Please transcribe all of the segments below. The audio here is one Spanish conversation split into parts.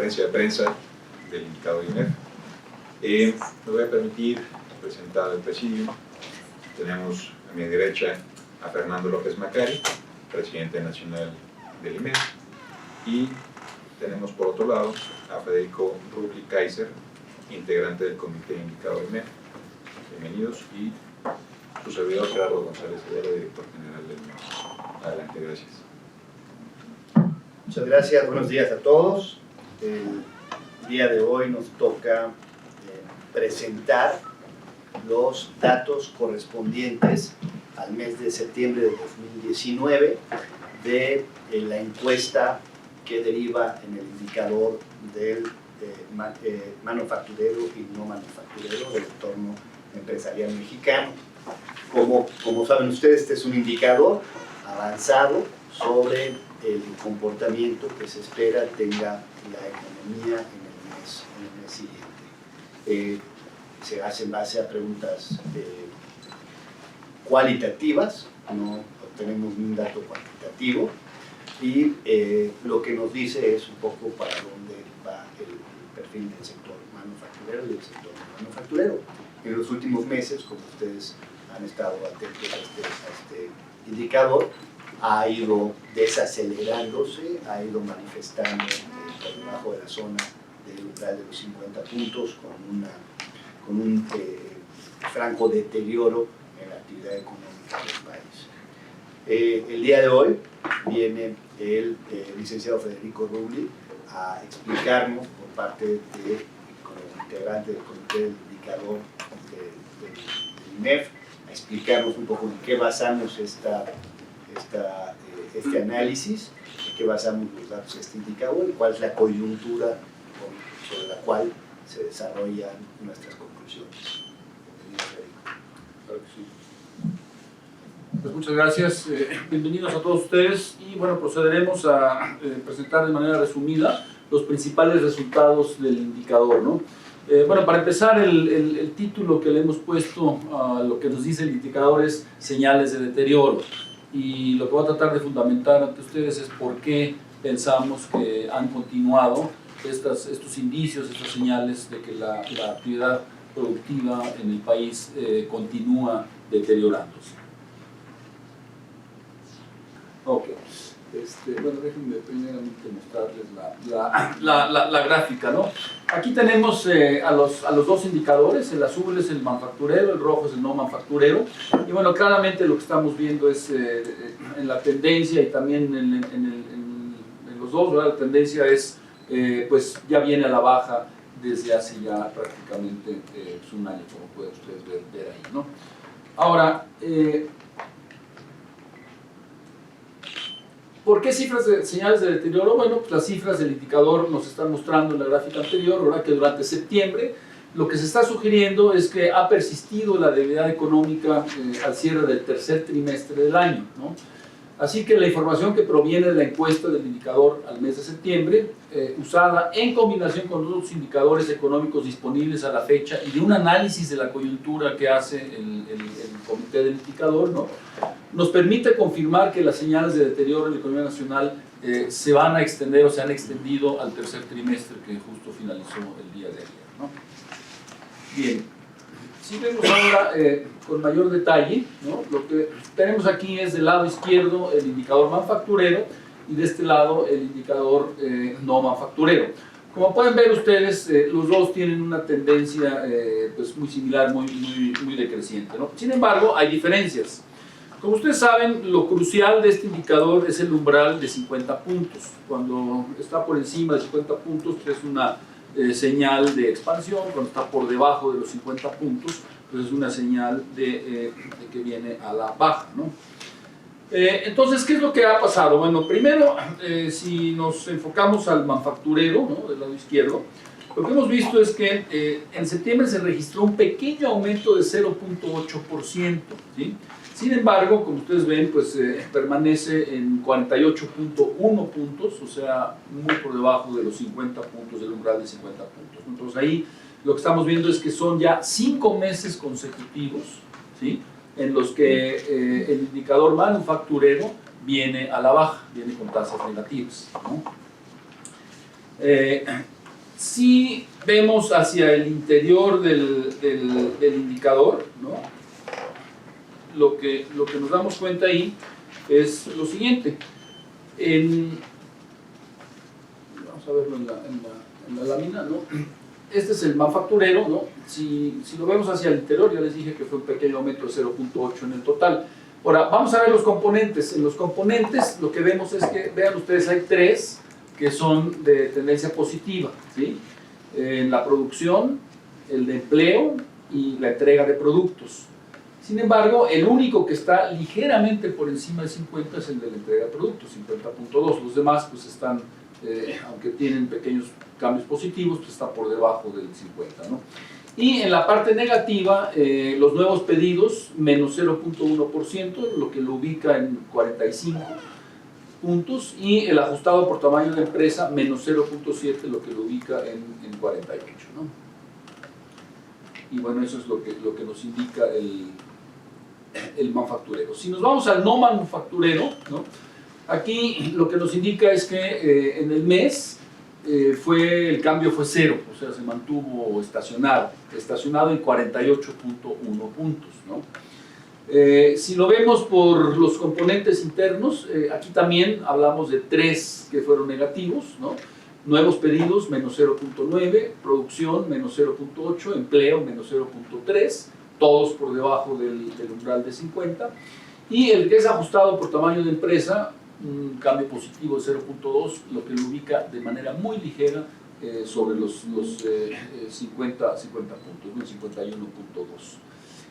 conferencia de prensa del indicador INEF. Me voy a permitir presentar al presidium. Tenemos a mi derecha a Fernando López Macari, presidente nacional del IMED, y tenemos por otro lado a Federico Rubli Kaiser, integrante del comité indicador IMED. Bienvenidos, y su servidor Gerardo González Herrera, director general del IMED. Adelante, gracias. Muchas gracias, buenos días a todos. El día de hoy nos toca presentar los datos correspondientes al mes de septiembre de 2019 de la encuesta que deriva en el indicador del manufacturero y no manufacturero del entorno empresarial mexicano. Como saben ustedes, este es un indicador avanzado sobre el comportamiento que se espera tenga la economía en el mes siguiente. Se hace en base a preguntas cualitativas, no obtenemos ni un dato cuantitativo, y lo que nos dice es un poco para dónde va el perfil del sector manufacturero y del sector no manufacturero. En los últimos meses, como ustedes han estado atentos a este indicador, ha ido desacelerándose, ha ido manifestando por debajo de la zona del umbral de los 50 puntos con un franco deterioro en la actividad económica del país. El día de hoy viene el licenciado Federico Rubli a explicarnos por parte como integrante del comité del indicador del INEF, a explicarnos un poco en qué basamos este análisis, en qué basamos los datos de este indicador y cuál es la coyuntura sobre la cual se desarrollan nuestras conclusiones. Claro que sí. Pues muchas gracias, bienvenidos a todos ustedes, y bueno, procederemos a presentar de manera resumida los principales resultados del indicador, ¿no? Bueno, para empezar, el título que le hemos puesto a lo que nos dice el indicador es señales de deterioro, y lo que voy a tratar de fundamentar ante ustedes es por qué pensamos que han continuado estos indicios, estas señales de que la actividad productiva en el país continúa deteriorándose. Ok, bueno, déjenme primeramente mostrarles la gráfica, ¿no? Aquí tenemos a los dos indicadores, el azul es el manufacturero, el rojo es el no manufacturero, y bueno, claramente lo que estamos viendo es en la tendencia y también en los dos, ¿verdad? La tendencia es, pues ya viene a la baja desde hace ya prácticamente un año, como pueden ustedes ver ahí, ¿no? Ahora, ¿por qué señales de deterioro? Bueno, pues las cifras del indicador nos están mostrando en la gráfica anterior, ¿verdad? Que durante septiembre lo que se está sugiriendo es que ha persistido la debilidad económica al cierre del tercer trimestre del año, ¿no? Así que la información que proviene de la encuesta del indicador al mes de septiembre, usada en combinación con otros indicadores económicos disponibles a la fecha y de un análisis de la coyuntura que hace el comité del indicador, ¿no? Nos permite confirmar que las señales de deterioro en la economía nacional se van a extender o se han extendido al tercer trimestre que justo finalizó el día de ayer, ¿no? Bien. Si vemos ahora con mayor detalle, ¿no? Lo que tenemos aquí es del lado izquierdo el indicador manufacturero y de este lado el indicador no manufacturero. Como pueden ver ustedes, los dos tienen una tendencia pues muy similar, muy decreciente, ¿no? Sin embargo, hay diferencias. Como ustedes saben, lo crucial de este indicador es el umbral de 50 puntos. Cuando está por encima de 50 puntos es una señal de expansión, cuando está por debajo de los 50 puntos, pues es una señal de que viene a la baja, ¿no? Entonces, ¿qué es lo que ha pasado? Bueno, primero, si nos enfocamos al manufacturero, ¿no? Del lado izquierdo, lo que hemos visto es que en septiembre se registró un pequeño aumento de 0.8%, ¿sí? Sin embargo, como ustedes ven, pues permanece en 48.1 puntos, o sea, muy por debajo de los 50 puntos, del umbral de 50 puntos. Entonces ahí lo que estamos viendo es que son ya 5 meses consecutivos, ¿sí? En los que el indicador manufacturero viene a la baja, viene con tasas negativas, ¿no? si vemos hacia el interior del indicador, ¿no? Lo que nos damos cuenta ahí es lo siguiente. Vamos a verlo en la lámina, ¿no? Este es el manufacturero, ¿no? Si lo vemos hacia el interior, ya les dije que fue un pequeño aumento de 0.8 en el total. Ahora, vamos a ver los componentes. En los componentes lo que vemos es que, vean ustedes, hay 3 que son de tendencia positiva, ¿sí? La producción, el de empleo y la entrega de productos. Sin embargo, el único que está ligeramente por encima de 50 es el de la entrega de productos, 50.2. Los demás pues están, aunque tienen pequeños cambios positivos, pues está por debajo del 50, ¿no? Y en la parte negativa, los nuevos pedidos, menos 0.1%, lo que lo ubica en 45 puntos, y el ajustado por tamaño de empresa, menos 0.7, lo que lo ubica en 48, ¿no? Y bueno, eso es lo que nos indica el manufacturero. Si nos vamos al no manufacturero, ¿no? Aquí lo que nos indica es que en el mes el cambio fue 0, o sea, se mantuvo estacionado en 48.1 puntos, ¿no? Si lo vemos por los componentes internos, aquí también hablamos de 3 que fueron negativos, ¿no? Nuevos pedidos, menos 0.9, producción, menos 0.8, empleo, menos 0.3, todos por debajo del umbral de 50, y el que es ajustado por tamaño de empresa, un cambio positivo de 0.2, lo que lo ubica de manera muy ligera sobre los 50 puntos, ¿no? 51.2.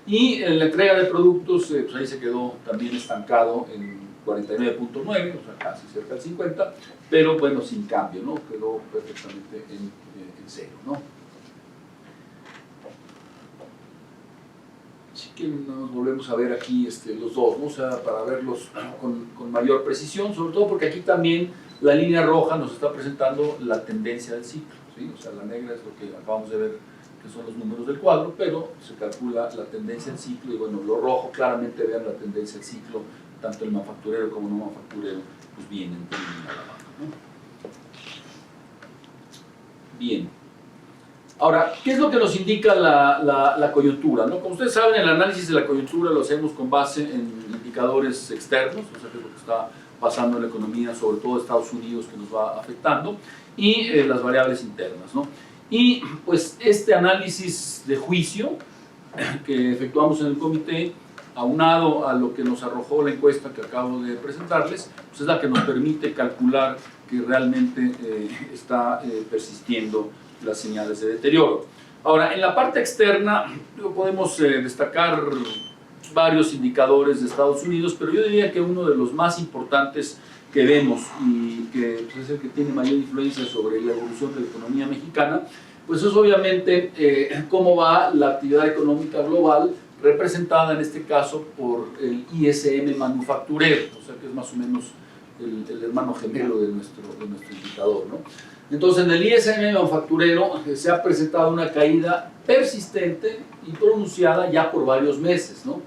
Y en la entrega de productos, pues ahí se quedó también estancado en 49.9, o sea, casi cerca del 50, pero bueno, sin cambio, ¿no? Quedó perfectamente en 0, ¿no? Así que nos volvemos a ver aquí los dos, ¿no? O sea, para verlos con mayor precisión, sobre todo porque aquí también la línea roja nos está presentando la tendencia del ciclo, ¿sí? O sea, la negra es lo que acabamos de ver, que son los números del cuadro, pero se calcula la tendencia del ciclo, y bueno, lo rojo claramente vean la tendencia del ciclo, tanto el manufacturero como no manufacturero, pues vienen a la baja, ¿no? Bien. Ahora, ¿qué es lo que nos indica la coyuntura, ¿no? Como ustedes saben, el análisis de la coyuntura lo hacemos con base en indicadores externos, o sea, que es lo que está pasando en la economía, sobre todo Estados Unidos, que nos va afectando, y las variables internas, ¿no? Y pues este análisis de juicio que efectuamos en el comité, aunado a lo que nos arrojó la encuesta que acabo de presentarles, pues es la que nos permite calcular que realmente está persistiendo las señales de deterioro. Ahora, en la parte externa podemos destacar varios indicadores de Estados Unidos, pero yo diría que uno de los más importantes que vemos y que pues, es el que tiene mayor influencia sobre la evolución de la economía mexicana, pues es obviamente cómo va la actividad económica global, representada en este caso por el ISM manufacturero, o sea que es más o menos el hermano gemelo de nuestro indicador, ¿no? Entonces, en el ISM manufacturero se ha presentado una caída persistente y pronunciada ya por varios meses, ¿no?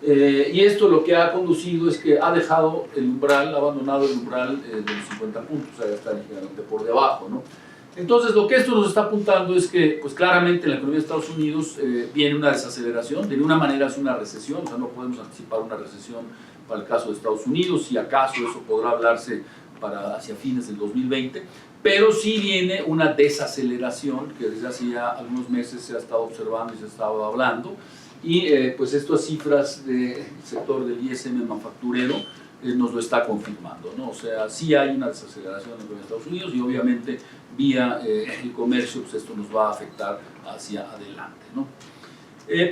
Y esto lo que ha conducido es que ha dejado el umbral, ha abandonado el umbral de los 50 puntos, o sea, ya está ligeramente por debajo, ¿no? Entonces, lo que esto nos está apuntando es que, pues claramente en la economía de Estados Unidos viene una desaceleración, de ninguna manera es una recesión, o sea, no podemos anticipar una recesión para el caso de Estados Unidos, si acaso eso podrá hablarse hacia fines del 2020, pero sí viene una desaceleración que desde hace ya algunos meses se ha estado observando y se ha estado hablando, y pues estas cifras del sector del ISM manufacturero nos lo está confirmando, ¿no? O sea, sí hay una desaceleración en los Estados Unidos y obviamente vía el comercio, pues esto nos va a afectar hacia adelante, ¿no?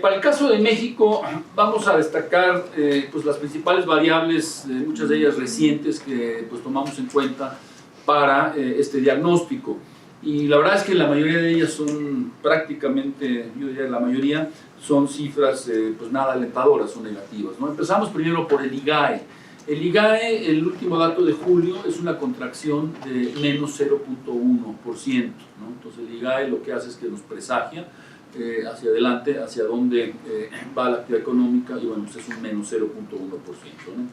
Para el caso de México vamos a destacar pues las principales variables, muchas de ellas recientes, que pues tomamos en cuenta para este diagnóstico, y la verdad es que la mayoría de ellas son prácticamente, yo diría la mayoría, son cifras pues nada alentadoras, son negativas, ¿no? Empezamos primero por el IGAE. El IGAE, el último dato de julio, es una contracción de menos 0.1%, ¿no? Entonces el IGAE lo que hace es que nos presagia hacia adelante, hacia dónde va la actividad económica, y bueno, pues es un menos 0.1%, ¿no?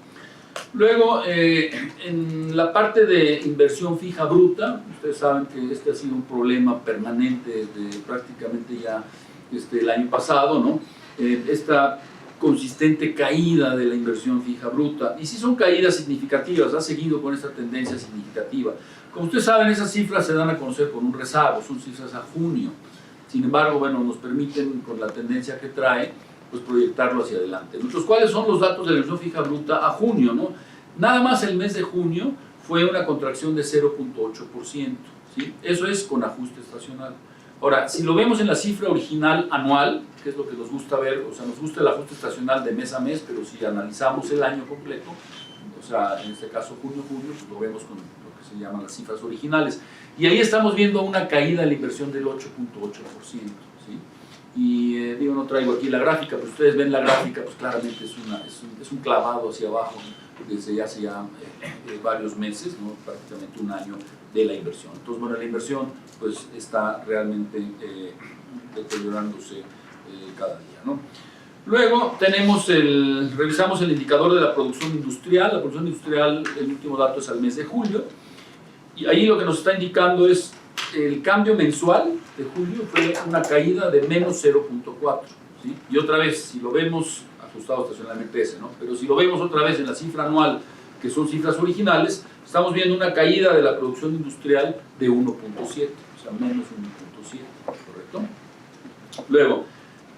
Luego, en la parte de inversión fija bruta, ustedes saben que este ha sido un problema permanente de prácticamente ya el año pasado, ¿no? Esta consistente caída de la inversión fija bruta, y sí son caídas significativas, ha seguido con esta tendencia significativa. Como ustedes saben, esas cifras se dan a conocer con un rezago, son cifras a junio. Sin embargo, bueno, nos permiten, con la tendencia que trae, pues proyectarlo hacia adelante. Entonces, ¿cuáles son los datos de la inversión fija bruta a junio, no? Nada más el mes de junio fue una contracción de 0.8%, ¿sí? Eso es con ajuste estacional. Ahora, si lo vemos en la cifra original anual, que es lo que nos gusta ver, o sea, nos gusta el ajuste estacional de mes a mes, pero si analizamos el año completo, o sea, en este caso junio-julio, pues lo vemos con lo que se llaman las cifras originales. Y ahí estamos viendo una caída de la inversión del 8.8%, ¿sí? Y digo, no traigo aquí la gráfica, pero ustedes ven la gráfica, pues claramente es un clavado hacia abajo desde ya hace varios meses, ¿no? Prácticamente un año de la inversión. Entonces, bueno, la inversión pues está realmente deteriorándose cada día, ¿no? Luego revisamos el indicador de la producción industrial. La producción industrial, el último dato es al mes de julio, y ahí lo que nos está indicando es el cambio mensual de julio fue una caída de menos 0.4, ¿sí? Y otra vez, si lo vemos ajustado estacionalmente ese, ¿no? Pero si lo vemos otra vez en la cifra anual, que son cifras originales, estamos viendo una caída de la producción industrial de 1.7, o sea, menos 1.7, ¿correcto? Luego,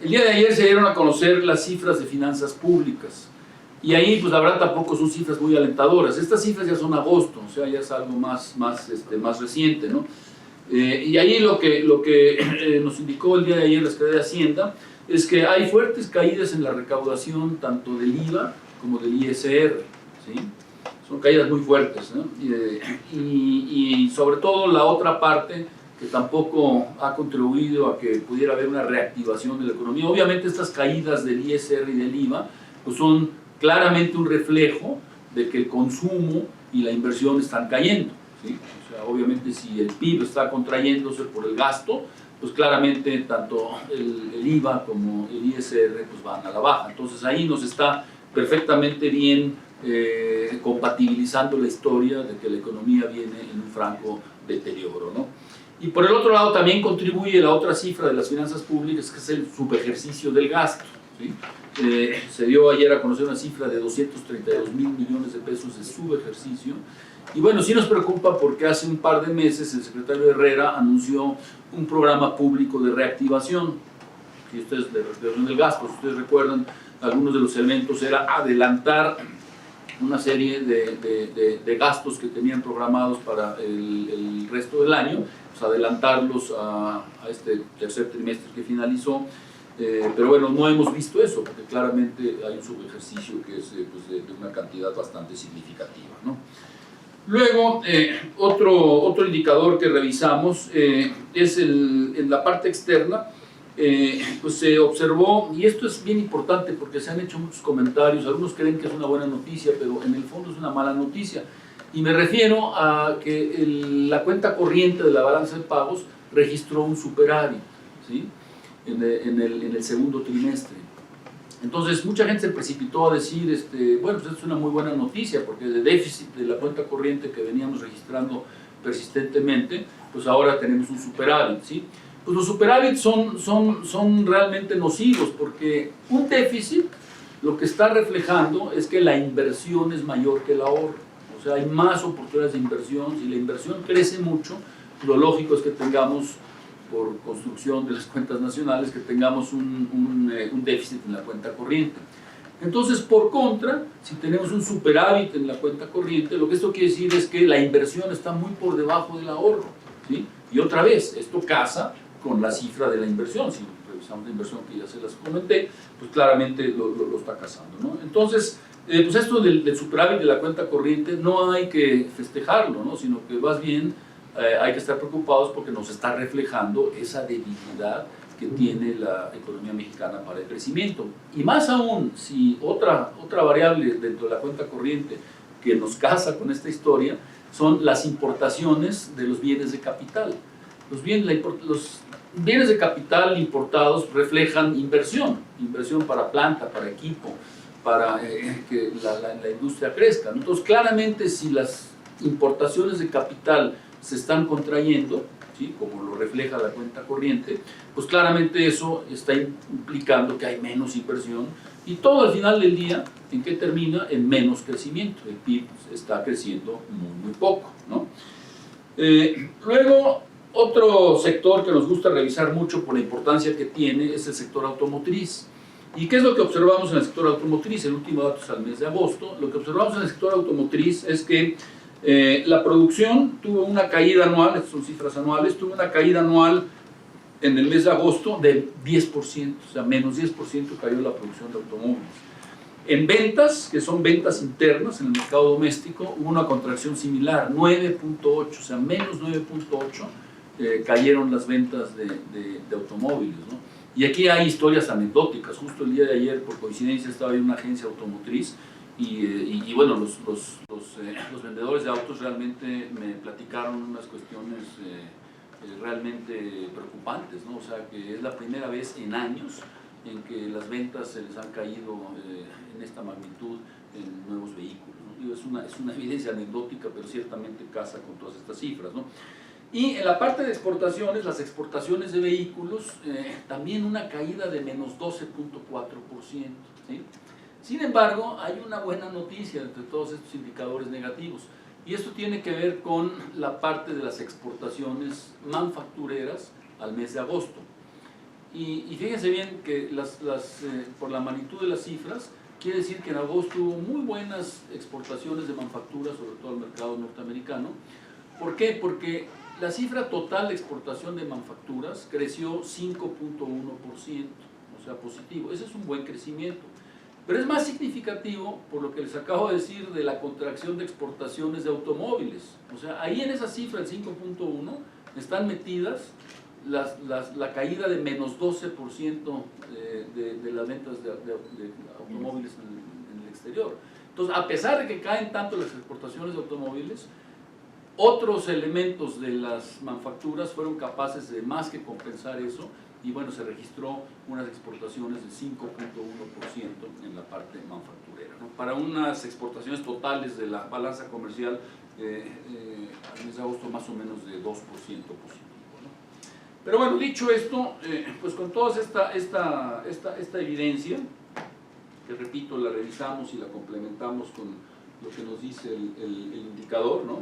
el día de ayer se dieron a conocer las cifras de finanzas públicas, y ahí, pues la verdad, tampoco son cifras muy alentadoras. Estas cifras ya son agosto, o sea, ya es algo más reciente, ¿no? Y ahí lo que nos indicó el día de ayer la Secretaría de Hacienda es que hay fuertes caídas en la recaudación tanto del IVA como del ISR, ¿sí? Son caídas muy fuertes, ¿no? Y sobre todo la otra parte que tampoco ha contribuido a que pudiera haber una reactivación de la economía. Obviamente estas caídas del ISR y del IVA pues son claramente un reflejo de que el consumo y la inversión están cayendo, ¿sí? O sea, obviamente si el PIB está contrayéndose por el gasto, pues claramente tanto el IVA como el ISR pues van a la baja. Entonces ahí nos está perfectamente bien compatibilizando la historia de que la economía viene en un franco deterioro, ¿no? Y por el otro lado también contribuye la otra cifra de las finanzas públicas, que es el subejercicio del gasto, ¿sí? Se dio ayer a conocer una cifra de 232,000 millones de pesos de subejercicio. Y bueno, sí nos preocupa porque hace un par de meses el secretario Herrera anunció un programa público de reactivación, si ustedes, de reactivación del gasto. Si ustedes recuerdan, algunos de los elementos era adelantar una serie de gastos que tenían programados para el resto del año, pues adelantarlos a este tercer trimestre que finalizó. Pero bueno, no hemos visto eso, porque claramente hay un subejercicio que es pues de una cantidad bastante significativa, ¿no? Luego, otro indicador que revisamos es en la parte externa. Pues se observó, y esto es bien importante porque se han hecho muchos comentarios, algunos creen que es una buena noticia, pero en el fondo es una mala noticia, y me refiero a que la cuenta corriente de la balanza de pagos registró un superávit, ¿sí? en el segundo trimestre. Entonces mucha gente se precipitó a decir, bueno, pues esto es una muy buena noticia, porque de déficit de la cuenta corriente que veníamos registrando persistentemente, pues ahora tenemos un superávit, ¿sí? Pues los superávits son realmente nocivos, porque un déficit lo que está reflejando es que la inversión es mayor que el ahorro. O sea, hay más oportunidades de inversión. Si la inversión crece mucho, lo lógico es que tengamos, por construcción de las cuentas nacionales, que tengamos un déficit en la cuenta corriente. Entonces, por contra, si tenemos un superávit en la cuenta corriente, lo que esto quiere decir es que la inversión está muy por debajo del ahorro, ¿sí? Y otra vez, esto casa con la cifra de la inversión. Si revisamos la inversión que ya se las comenté, pues claramente lo está casando, ¿no? Entonces, pues esto del superávit de la cuenta corriente no hay que festejarlo, ¿no? Sino que más bien hay que estar preocupados porque nos está reflejando esa debilidad que tiene la economía mexicana para el crecimiento. Y más aún, si otra variable dentro de la cuenta corriente que nos casa con esta historia son las importaciones de los bienes de capital. Los bienes de capital importados reflejan inversión para planta, para equipo, para que la industria crezca, ¿no? Entonces, claramente, si las importaciones de capital se están contrayendo, ¿sí?, como lo refleja la cuenta corriente, pues claramente eso está implicando que hay menos inversión, y todo al final del día, ¿en qué termina? En menos crecimiento. El PIB está creciendo muy poco, ¿no? Luego, otro sector que nos gusta revisar mucho por la importancia que tiene es el sector automotriz. ¿Y qué es lo que observamos en el sector automotriz? El último dato es al mes de agosto. Lo que observamos en el sector automotriz es que la producción tuvo una caída anual, estas son cifras anuales, tuvo una caída anual en el mes de agosto del 10%, o sea, menos 10% cayó la producción de automóviles. En ventas, que son ventas internas en el mercado doméstico, hubo una contracción similar, 9.8, o sea, menos 9.8 cayeron las ventas de automóviles, ¿no? Y aquí hay historias anecdóticas. Justo el día de ayer, por coincidencia, estaba en una agencia automotriz y bueno, los vendedores de autos realmente me platicaron unas cuestiones realmente preocupantes, ¿no? O sea, que es la primera vez en años en que las ventas se les han caído en esta magnitud en nuevos vehículos, ¿no? Digo, es una evidencia anecdótica, pero ciertamente casa con todas estas cifras, ¿no? Y en la parte de exportaciones, las exportaciones de vehículos, también una caída de menos 12.4%, ¿sí? Sin embargo, hay una buena noticia entre todos estos indicadores negativos, y esto tiene que ver con la parte de las exportaciones manufactureras al mes de agosto. Y fíjense bien que por la magnitud de las cifras, quiere decir que en agosto hubo muy buenas exportaciones de manufactura, sobre todo al mercado norteamericano. ¿Por qué? Porque la cifra total de exportación de manufacturas creció 5.1%, o sea, positivo. Ese es un buen crecimiento. Pero es más significativo por lo que les acabo de decir de la contracción de exportaciones de automóviles. O sea, ahí en esa cifra, el 5.1, están metidas la caída de menos 12% de las ventas de automóviles en el exterior. Entonces, a pesar de que caen tanto las exportaciones de automóviles, otros elementos de las manufacturas fueron capaces de más que compensar eso, y bueno, se registró unas exportaciones del 5.1% en la parte manufacturera, ¿no? Para unas exportaciones totales de la balanza comercial al mes de agosto más o menos de 2% positivo, ¿no? Pero bueno, dicho esto, pues con toda esta evidencia, que repito, la revisamos y la complementamos con lo que nos dice el indicador, ¿no?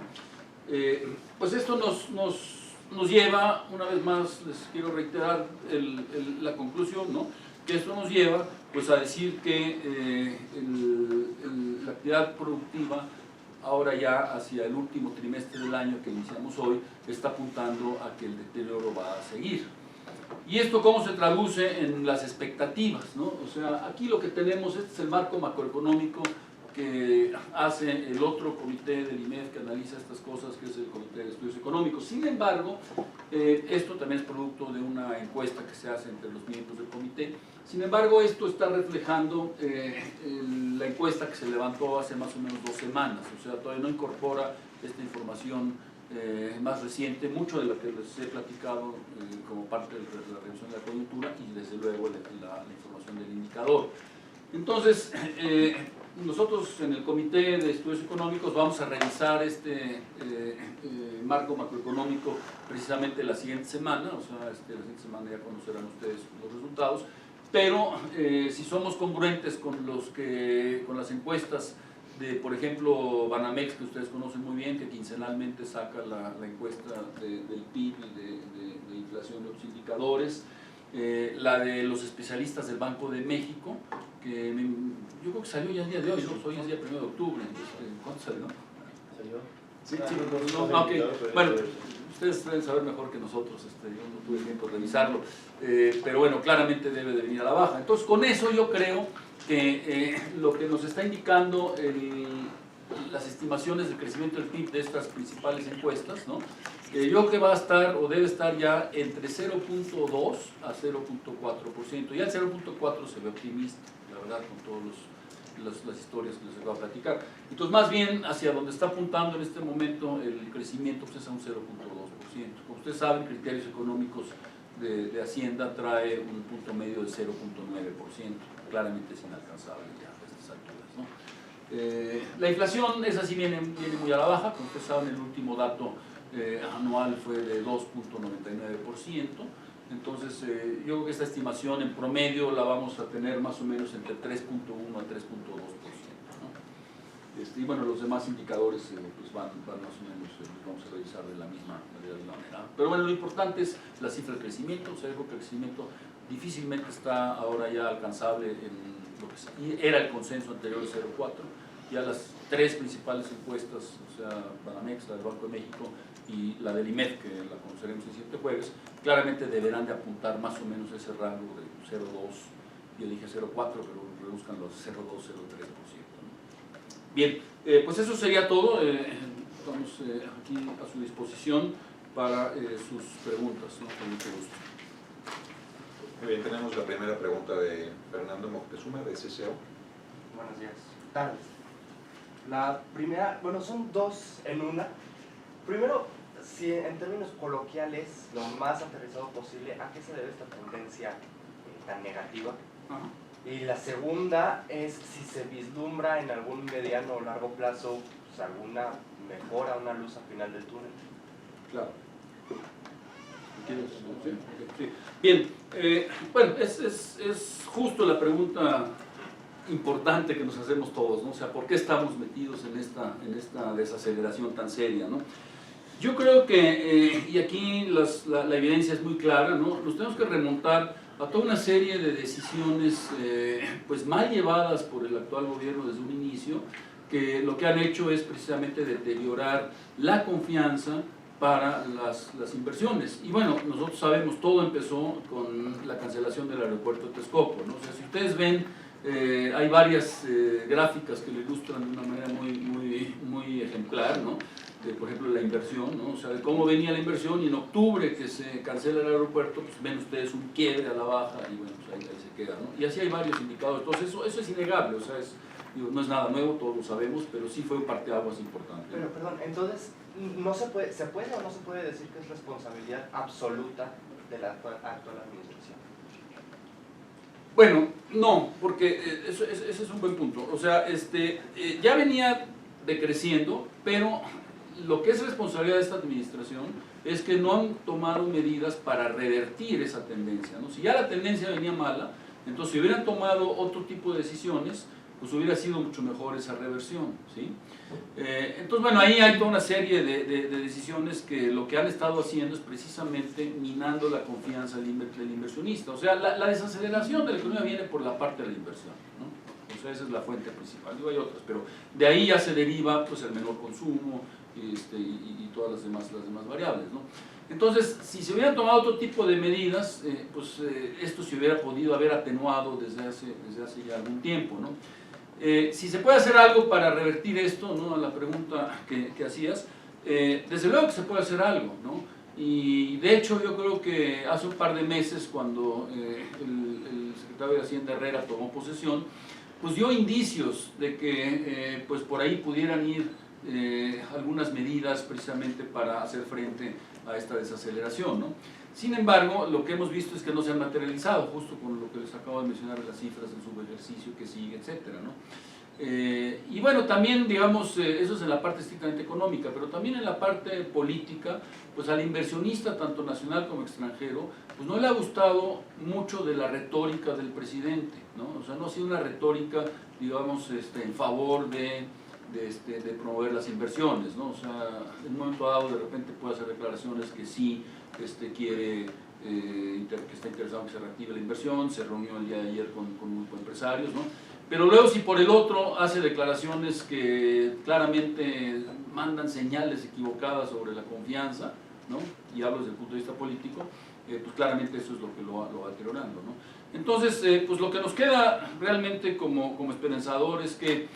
Pues esto nos lleva, una vez más les quiero reiterar la conclusión, ¿no? Que esto nos lleva pues a decir que la actividad productiva ahora ya hacia el último trimestre del año que iniciamos hoy está apuntando a que el deterioro va a seguir. ¿Y esto cómo se traduce en las expectativas, ¿no? O sea, aquí lo que tenemos, este es el marco macroeconómico que hace el otro comité del IMEF que analiza estas cosas, que es el Comité de Estudios Económicos. Sin embargo, esto también es producto de una encuesta que se hace entre los miembros del comité. Sin embargo, esto está reflejando la encuesta que se levantó hace más o menos 2 semanas, o sea, todavía no incorpora esta información más reciente, mucho de lo que les he platicado como parte de la revisión de la coyuntura, y desde luego la información del indicador. Entonces, nosotros en el Comité de Estudios Económicos vamos a revisar este marco macroeconómico precisamente la siguiente semana, o sea, la siguiente semana ya conocerán ustedes los resultados, pero si somos congruentes con las encuestas de, por ejemplo, Banamex, que ustedes conocen muy bien, que quincenalmente saca la encuesta del PIB y de inflación de otros indicadores, la de los especialistas del Banco de México, que yo creo que salió ya el día de hoy, ¿no? Hoy es día 1 de octubre, ¿cuánto salió? ¿Salió? Sí, no, okay. Bueno, ustedes deben saber mejor que nosotros, yo no tuve tiempo de revisarlo, pero bueno, claramente debe de venir a la baja. Entonces, con eso yo creo que lo que nos está indicando las estimaciones de crecimiento del PIB de estas principales encuestas, ¿no? Yo creo que va a estar o debe estar ya entre 0.2 a 0.4%. Ya el 0.4 se ve optimista, la verdad, con todas las historias que les acabo de platicar. Entonces, más bien, hacia donde está apuntando en este momento el crecimiento pues es a un 0.2%. Como ustedes saben, criterios económicos de Hacienda trae un punto medio de 0.9%. claramente es inalcanzable ya a estas alturas, ¿no? La inflación, esa sí viene muy a la baja, como ustedes saben, el último dato anual fue de 2.99%, entonces yo creo que esta estimación en promedio la vamos a tener más o menos entre 3.1 a 3.2%, ¿no? Y bueno, los demás indicadores pues van más o menos, los vamos a revisar de la misma manera. Pero bueno, lo importante es la cifra de crecimiento. O sea, digo que el crecimiento difícilmente está ahora ya alcanzable en lo que era el consenso anterior de 0.4. Ya las tres principales encuestas, o sea, Banamex, la del Banco de México y la del IMED, que la conoceremos el siguiente jueves, claramente deberán de apuntar más o menos ese rango de 0.2, yo dije 0.4, pero reduzcan los 0.2, 0.3%. Bien, pues eso sería todo. Estamos aquí a su disposición para sus preguntas, ¿no? Con mucho gusto. Muy bien, tenemos la primera pregunta de Fernando Moctezuma, de CCO. Buenos días. Tardes. La primera, bueno, son dos en una. Primero, si en términos coloquiales, lo más aterrizado posible, ¿a qué se debe esta tendencia tan negativa? Ajá. Y la segunda es si se vislumbra en algún mediano o largo plazo pues, alguna mejora, una luz al final del túnel. Claro. Sí. Bien, bueno, es justo la pregunta importante que nos hacemos todos, ¿no? O sea, ¿por qué estamos metidos en esta desaceleración tan seria, ¿no? Yo creo que, y aquí la evidencia es muy clara, ¿no? Nos tenemos que remontar a toda una serie de decisiones pues mal llevadas por el actual gobierno desde un inicio, que lo que han hecho es precisamente deteriorar la confianza para las inversiones. Y bueno, nosotros sabemos, todo empezó con la cancelación del aeropuerto de Texcoco, ¿no? O sea, si ustedes ven, hay varias gráficas que lo ilustran de una manera muy ejemplar, ¿no? Por ejemplo, la inversión, ¿no? O sea, de cómo venía la inversión, y en octubre que se cancela el aeropuerto, pues ven ustedes un quiebre a la baja y bueno, pues ahí se queda, ¿no? Y así hay varios indicadores. Entonces eso es innegable, o sea, no es nada nuevo, todos lo sabemos, pero sí fue un parteaguas importante, ¿no? Pero perdón, entonces, ¿no se puede o no se puede decir que es responsabilidad absoluta de la actual administración? Bueno, no, porque ese es un buen punto. O sea, ya venía decreciendo, pero lo que es responsabilidad de esta administración es que no han tomado medidas para revertir esa tendencia, ¿no? Si ya la tendencia venía mala, entonces si hubieran tomado otro tipo de decisiones, pues hubiera sido mucho mejor esa reversión, ¿sí? Entonces, bueno, ahí hay toda una serie de decisiones que lo que han estado haciendo es precisamente minando la confianza del inversionista. O sea, la desaceleración de la economía viene por la parte de la inversión, ¿no? O sea, esa es la fuente principal. Digo, hay otras, pero de ahí ya se deriva pues, el menor consumo y todas las demás variables, ¿no? Entonces, si se hubieran tomado otro tipo de medidas, esto se hubiera podido haber atenuado desde hace ya algún tiempo, ¿no? Si se puede hacer algo para revertir esto, ¿no? A la pregunta que hacías, desde luego que se puede hacer algo, ¿no? Y de hecho yo creo que hace un par de meses cuando el secretario de Hacienda Herrera tomó posesión, pues dio indicios de que pues por ahí pudieran ir algunas medidas precisamente para hacer frente a esta desaceleración, ¿no? Sin embargo, lo que hemos visto es que no se han materializado, justo con lo que les acabo de mencionar de las cifras del subejercicio que sigue, etcétera, ¿no? Y bueno, también, digamos, eso es en la parte estrictamente económica, pero también en la parte política, pues al inversionista, tanto nacional como extranjero, pues no le ha gustado mucho de la retórica del presidente, ¿no? O sea, no ha sido una retórica, digamos, en favor de promover las inversiones, ¿no? O sea, en un momento dado de repente puede hacer declaraciones que sí quiere, que está interesado en que se reactive la inversión, se reunió el día de ayer con empresarios, ¿no? Pero luego si por el otro hace declaraciones que claramente mandan señales equivocadas sobre la confianza, ¿no? Y hablo desde el punto de vista político, pues claramente eso es lo que lo va deteriorando, ¿no? Entonces, pues lo que nos queda realmente como esperanzador es que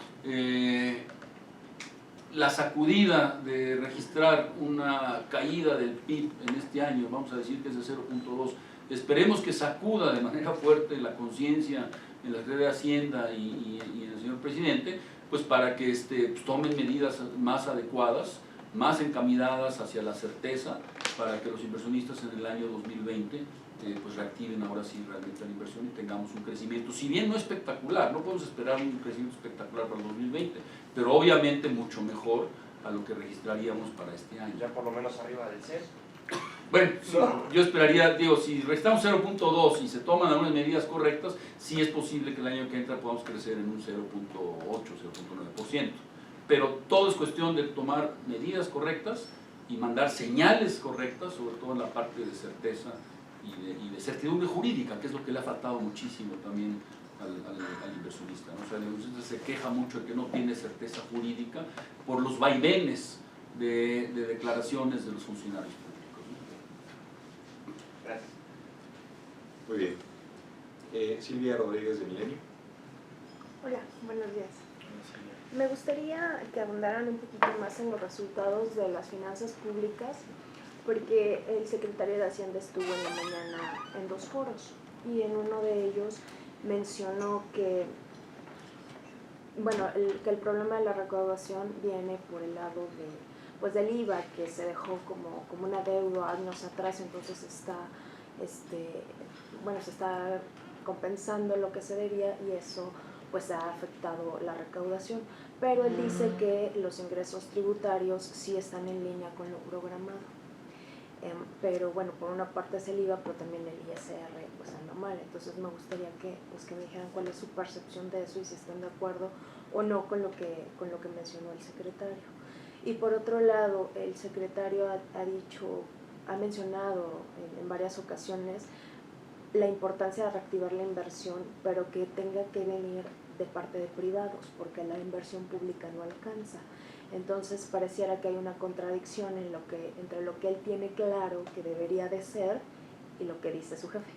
la sacudida de registrar una caída del PIB en este año, vamos a decir que es de 0.2, esperemos que sacuda de manera fuerte la conciencia en la Secretaría de Hacienda y en el señor presidente, pues para que pues tomen medidas más adecuadas, más encaminadas hacia la certeza, para que los inversionistas en el año 2020 pues reactiven ahora sí realmente la inversión y tengamos un crecimiento, si bien no espectacular, no podemos esperar un crecimiento espectacular para el 2020, pero obviamente mucho mejor a lo que registraríamos para este año. Ya por lo menos arriba del 6. Bueno, sí, yo esperaría, digo, si registramos 0.2 y se toman algunas medidas correctas, sí es posible que el año que entra podamos crecer en un 0.8, 0.9%. Pero todo es cuestión de tomar medidas correctas y mandar señales correctas, sobre todo en la parte de certeza y de certidumbre jurídica, que es lo que le ha faltado muchísimo también al inversionista, ¿no? O sea, el inversionista se queja mucho de que no tiene certeza jurídica por los vaivenes de declaraciones de los funcionarios públicos. Gracias. Muy bien. Silvia Rodríguez de Milenio. Hola, buenos días. Me gustaría que abundaran un poquito más en los resultados de las finanzas públicas, porque el secretario de Hacienda estuvo en la mañana en 2 foros y en uno de ellos mencionó que, bueno, que el problema de la recaudación viene por el lado del IVA, que se dejó como una deuda años atrás, entonces se está compensando lo que se debía y eso pues ha afectado la recaudación, pero él dice que los ingresos tributarios sí están en línea con lo programado. Pero bueno, por una parte es el IVA, pero también el ISR pues anda mal, entonces me gustaría que me dijeran cuál es su percepción de eso y si están de acuerdo o no con lo que mencionó el secretario. Y por otro lado, el secretario ha mencionado en varias ocasiones la importancia de reactivar la inversión, pero que tenga que venir de parte de privados, porque la inversión pública no alcanza. Entonces pareciera que hay una contradicción entre lo que él tiene claro que debería de ser y lo que dice su jefe.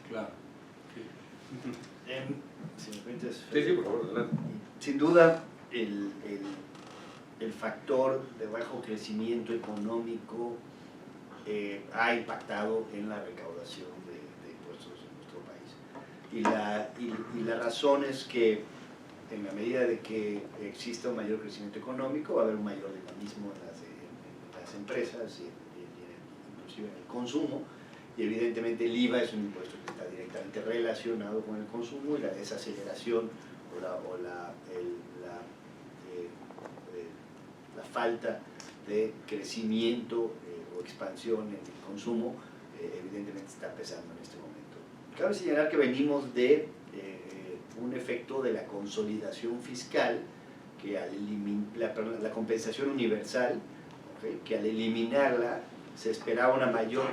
Claro. Si me permites, Sí, por favor, adelante. sin duda el factor de bajo crecimiento económico ha impactado en la recaudación de impuestos en nuestro país. Y la razón es que en la medida de que exista un mayor crecimiento económico, va a haber un mayor dinamismo en las empresas y inclusive en el consumo, y evidentemente el IVA es un impuesto que está directamente relacionado con el consumo, y la desaceleración la falta de crecimiento o expansión en el consumo evidentemente está pesando en este momento. Cabe señalar que venimos de un efecto de la consolidación fiscal, que la compensación universal, ¿okay?, que al eliminarla se esperaba una mayor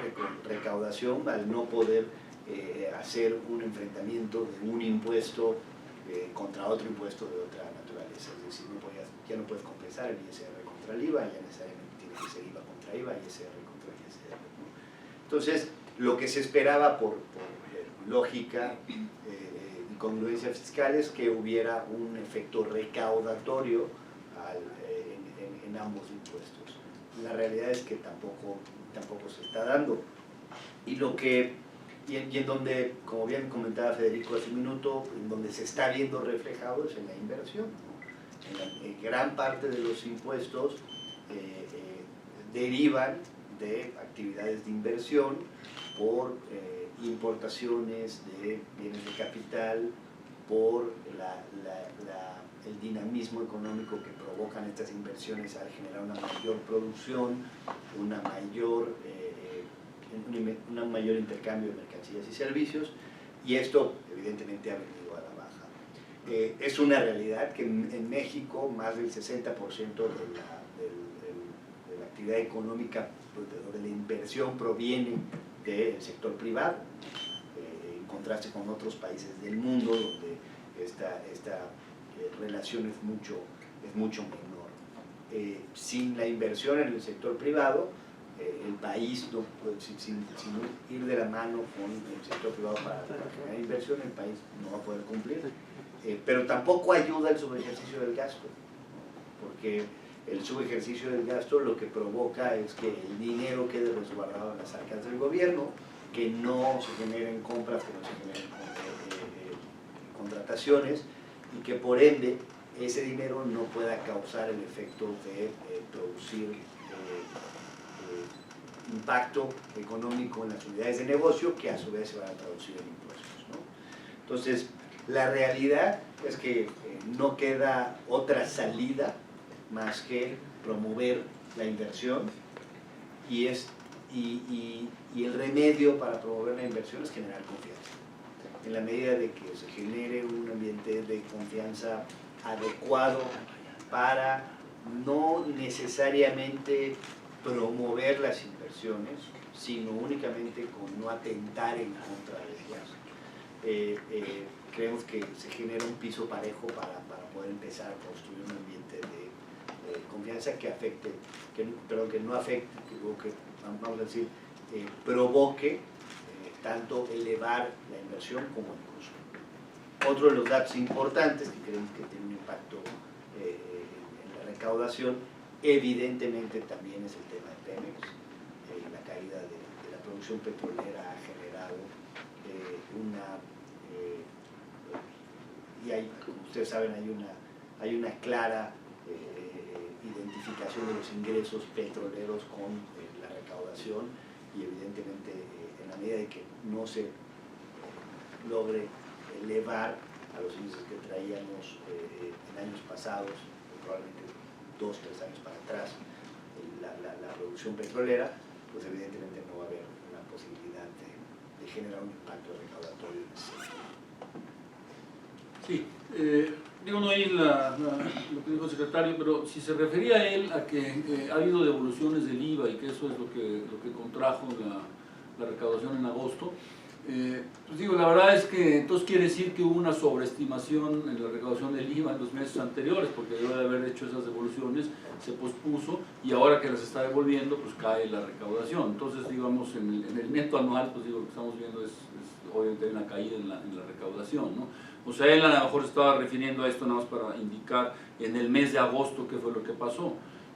recaudación al no poder hacer un enfrentamiento de un impuesto contra otro impuesto de otra naturaleza. Es decir, ya no puedes compensar el ISR contra el IVA, ya necesariamente tiene que ser IVA contra IVA, ISR contra ISR, ¿no? Entonces, lo que se esperaba por lógica y congruencia fiscal es que hubiera un efecto recaudatorio en ambos impuestos. La realidad es que tampoco se está dando. Y en donde, como bien comentaba Federico hace un minuto, en donde se está viendo reflejado es en la inversión, ¿no? En gran parte de los impuestos derivan de actividades de inversión por importaciones de bienes de capital, por el dinamismo económico que provocan estas inversiones al generar una mayor producción, un mayor intercambio de mercancías y servicios, y esto evidentemente ha venido a la baja. Es una realidad que en México más del 60% de la actividad económica, de la inversión, proviene del sector privado, en contraste con otros países del mundo donde esta relación es mucho menor. Sin la inversión en el sector privado, el país, sin ir de la mano con el sector privado para generar inversión, el país no va a poder cumplir. Pero tampoco ayuda el subejercicio del gasto, ¿no? Porque el subejercicio del gasto lo que provoca es que el dinero quede resguardado en las arcas del gobierno, que no se generen compras, que no se generen contrataciones, y que por ende ese dinero no pueda causar el efecto de producir impacto económico en las unidades de negocio que a su vez se van a traducir en impuestos, ¿no? Entonces, la realidad es que no queda otra salida más que promover la inversión y el remedio para promover la inversión es generar confianza. En la medida de que se genere un ambiente de confianza adecuado para no necesariamente promover las inversiones, sino únicamente con no atentar en contra de ellas. Creemos que se genera un piso parejo para poder empezar a construir un ambiente de confianza que afecte, que no afecte, que vamos a decir, provoque tanto elevar la inversión como el consumo. Otro de los datos importantes que creemos que tiene un impacto en la recaudación, evidentemente también es el tema de Pemex. La caída de la producción petrolera ha generado y hay, como ustedes saben, hay una clara identificación de los ingresos petroleros con la recaudación y evidentemente en la medida de que no se logre elevar a los índices que traíamos en años pasados, probablemente 2 o 3 años para atrás, la producción petrolera, pues evidentemente no va a haber una posibilidad de generar un impacto recaudatorio en ese sentido. Sí, digo, no oí lo que dijo el secretario, pero si se refería él a que ha habido devoluciones del IVA y que eso es lo que contrajo la recaudación en agosto, pues digo, la verdad es que entonces quiere decir que hubo una sobreestimación en la recaudación del IVA en los meses anteriores, porque debe de haber hecho esas devoluciones, se pospuso y ahora que las está devolviendo, pues cae la recaudación. Entonces, digamos, en el neto anual, pues digo, lo que estamos viendo es obviamente hay una caída en la recaudación, ¿no? O sea, él a lo mejor estaba refiriendo a esto nada más para indicar en el mes de agosto qué fue lo que pasó.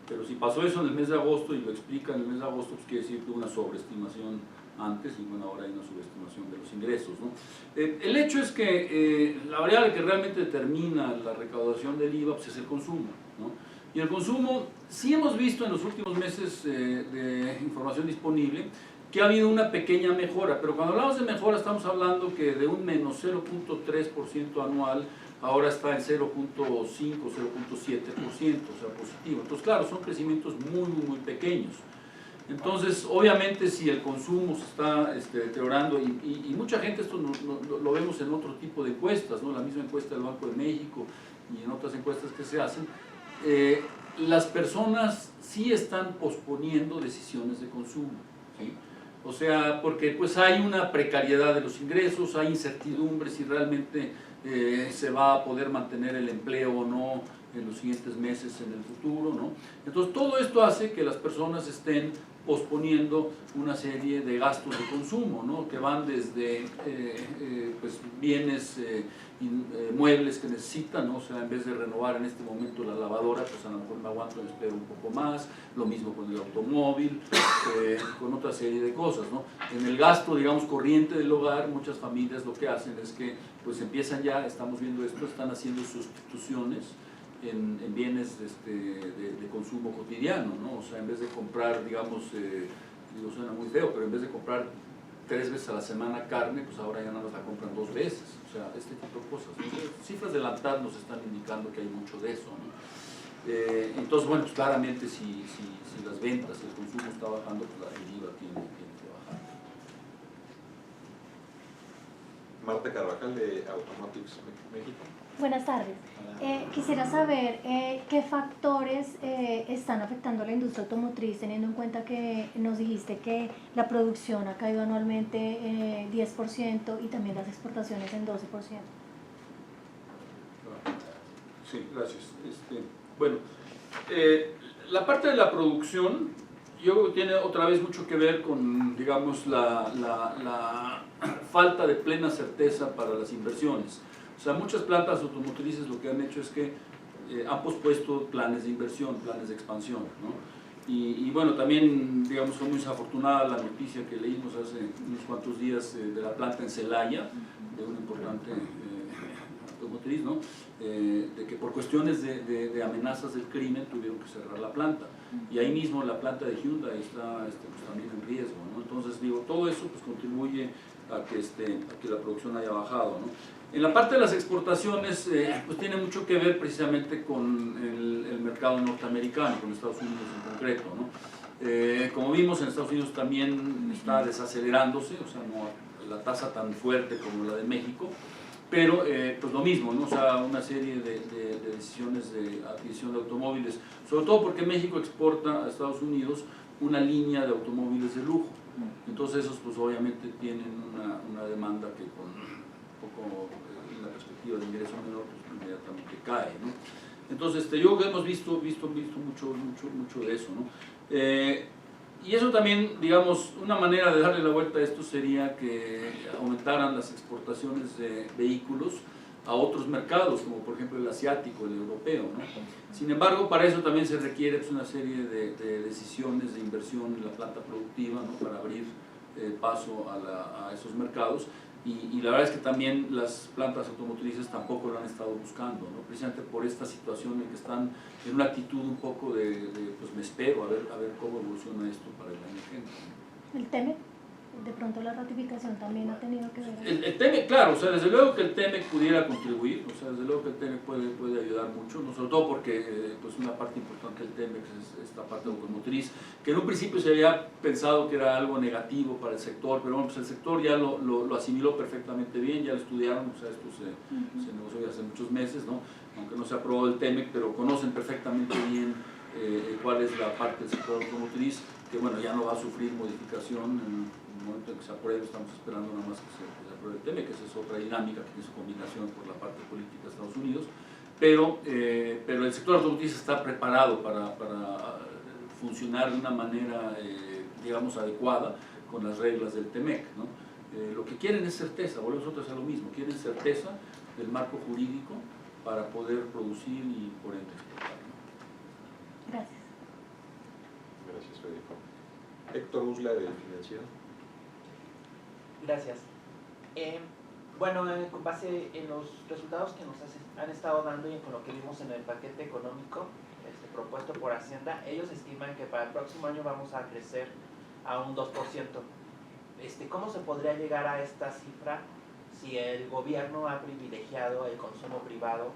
Pero si pasó eso en el mes de agosto y lo explica en el mes de agosto, pues quiere decir que hubo una sobreestimación antes y bueno, ahora hay una subestimación de los ingresos, ¿no? El hecho es que la variable que realmente determina la recaudación del IVA pues es el consumo, ¿no? Y el consumo, sí hemos visto en los últimos meses de información disponible que ha habido una pequeña mejora, pero cuando hablamos de mejora estamos hablando que de un menos 0.3% anual ahora está en 0.5, 0.7%, o sea, positivo. Entonces, claro, son crecimientos muy pequeños. Entonces, obviamente, si el consumo se está deteriorando, y mucha gente, esto lo vemos en otro tipo de encuestas, ¿no? La misma encuesta del Banco de México y en otras encuestas que se hacen, las personas sí están posponiendo decisiones de consumo, ¿sí? O sea, porque pues hay una precariedad de los ingresos, hay incertidumbre si realmente se va a poder mantener el empleo o no en los siguientes meses en el futuro, ¿no? Entonces todo esto hace que las personas estén posponiendo una serie de gastos de consumo, ¿no? Que van desde pues bienes muebles que necesitan, ¿no? O sea, en vez de renovar en este momento la lavadora, pues a lo mejor me aguanto y espero un poco más, lo mismo con el automóvil, con otra serie de cosas, ¿no? En el gasto, digamos, corriente del hogar, muchas familias lo que hacen es que pues empiezan ya, estamos viendo esto, están haciendo sustituciones en bienes de consumo cotidiano, ¿no? O sea, en vez de comprar, digamos, digo, suena muy feo, pero en vez de comprar 3 veces a la semana carne, pues ahora ya nada más la compran 2 veces, o sea, este tipo de cosas, ¿no? Cifras de la TAD nos están indicando que hay mucho de eso, ¿no? Entonces, bueno, pues claramente si las ventas, el consumo está bajando, pues el IVA tiene que bajar. Marta Carvajal de Automotives México. Buenas tardes. Quisiera saber qué factores están afectando a la industria automotriz, teniendo en cuenta que nos dijiste que la producción ha caído anualmente 10% y también las exportaciones en 12%. Sí, gracias. Bueno, la parte de la producción, yo creo que tiene otra vez mucho que ver con, digamos, la falta de plena certeza para las inversiones. O sea, muchas plantas automotrices lo que han hecho es que han pospuesto planes de inversión, planes de expansión, ¿no? Y bueno, también, digamos, fue muy desafortunada la noticia que leímos hace unos cuantos días de la planta en Celaya, de una importante automotriz, ¿no? De que por cuestiones de amenazas del crimen tuvieron que cerrar la planta. Y ahí mismo la planta de Hyundai está pues, también en riesgo, ¿no? Entonces, digo, todo eso pues, contribuye a que la producción haya bajado, ¿no? En la parte de las exportaciones, pues tiene mucho que ver precisamente con el mercado norteamericano, con Estados Unidos en concreto, ¿no? Como vimos, en Estados Unidos también está desacelerándose, o sea, no la tasa tan fuerte como la de México, pero pues lo mismo, ¿no? O sea, una serie de decisiones de adquisición de automóviles, sobre todo porque México exporta a Estados Unidos una línea de automóviles de lujo. Entonces esos pues obviamente tienen una demanda que con un poco la perspectiva de ingreso menor pues inmediatamente cae, ¿no? Entonces yo creo que hemos visto mucho de eso, ¿no? Y eso también, digamos, una manera de darle la vuelta a esto sería que aumentaran las exportaciones de vehículos a otros mercados, como por ejemplo el asiático, el europeo, ¿no? Sin embargo, para eso también se requiere pues, una serie de decisiones de inversión en la planta productiva, ¿no? Para abrir paso a esos mercados. Y la verdad es que también las plantas automotrices tampoco lo han estado buscando, ¿no? Precisamente por esta situación en que están en una actitud un poco pues me espero a ver cómo evoluciona esto para el año que entra, ¿no? ¿El TEMEC? De pronto la ratificación también ha tenido que ver. El TEMEC, claro, o sea, desde luego que el TEMEC pudiera contribuir, o sea, desde luego que el TEMEC puede ayudar mucho, no sobre todo porque pues una parte importante del TEMEC es esta parte automotriz, que en un principio se había pensado que era algo negativo para el sector, pero bueno, pues el sector ya lo asimiló perfectamente bien, ya lo estudiaron, o sea, esto se negoció ya hace muchos meses, ¿no? Aunque no se aprobó el TEMEC, pero conocen perfectamente bien cuál es la parte del sector automotriz, que bueno, ya no va a sufrir modificación en el momento en que se apruebe. Estamos esperando nada más que se apruebe el TEMEC, que esa es otra dinámica que tiene su combinación por la parte política de Estados Unidos, pero el sector automotriz está preparado para funcionar de una manera, digamos, adecuada con las reglas del TEMEC, ¿no? Lo que quieren es certeza, volvemos nosotros a lo mismo, quieren certeza del marco jurídico para poder producir y por ende exportar, ¿no? Gracias. Gracias, Federico. Héctor Usla, del Financiero. Gracias. Bueno, con base en los resultados que nos han estado dando y con lo que vimos en el paquete económico propuesto por Hacienda, ellos estiman que para el próximo año vamos a crecer a un 2%. ¿Cómo se podría llegar a esta cifra si el gobierno ha privilegiado el consumo privado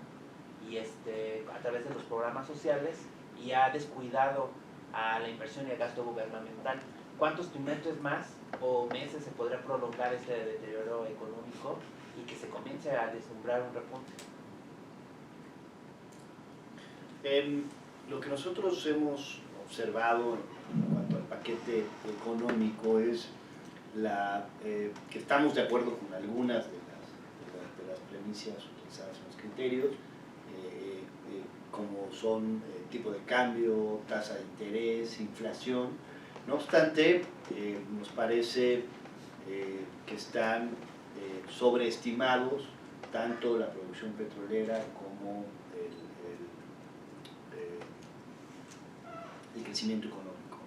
y a través de los programas sociales y ha descuidado a la inversión y el gasto gubernamental? ¿Cuántos trimestres más o meses se podrá prolongar este deterioro económico y que se comience a deslumbrar un repunte? Lo que nosotros hemos observado en cuanto al paquete económico es que estamos de acuerdo con algunas de las premisas utilizadas en los criterios, como son tipo de cambio, tasa de interés, inflación. No obstante, nos parece que están sobreestimados tanto la producción petrolera como el crecimiento económico,